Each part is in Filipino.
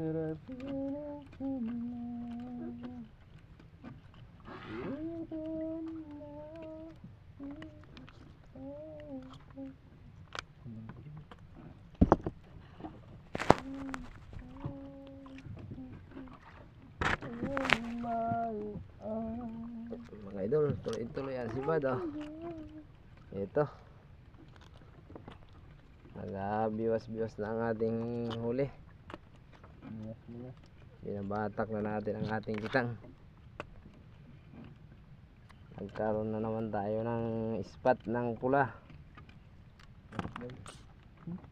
Mga idol, tuloy-tuloy yan si Bad, oh. Ito, nag-biwas-biwas na ang ating huli. Binabatak na natin ang ating kitang. Nagkaroon na naman tayo ng spot ng pula.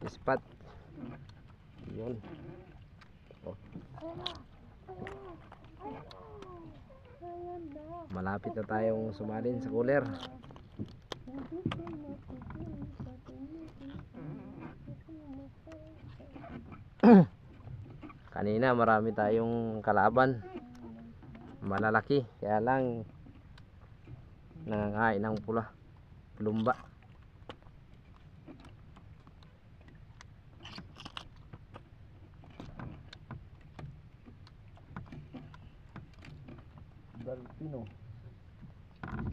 Spot. Yun. Oh. Malapit na tayong sumalin sa cooler. Kanina marami tayong kalaban, malalaki, kaya lang nangangain ng lumba.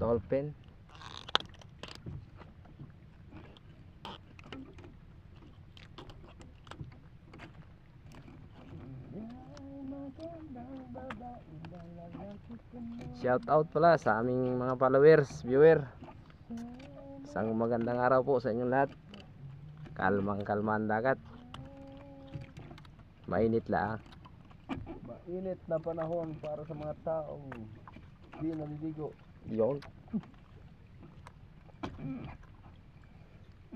Dolphin. Shout out pala sa aming mga followers, viewer. Isang magandang araw po sa inyong lahat. Kalmang-kalma ang dagat. Mainit lang. Mainit na panahon para sa mga taong di naliligo. Yun.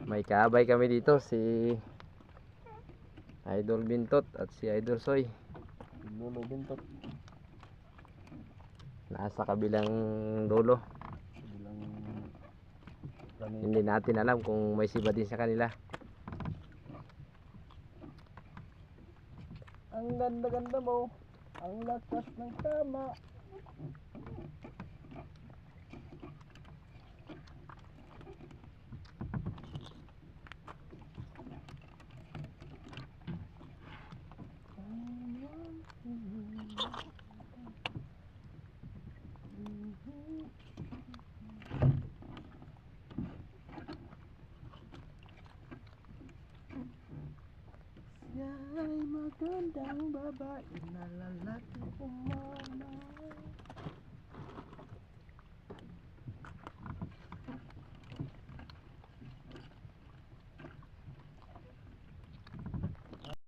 May kaabay kami dito, si Idol Bintot at si Idol Soy. Lolo Bintot. Nasa kabilang dulo. Hindi natin alam kung may siba din sa kanila. Ang ganda-ganda mo. Ang lakas ng tama. Ay magandang babae na lalaki umana.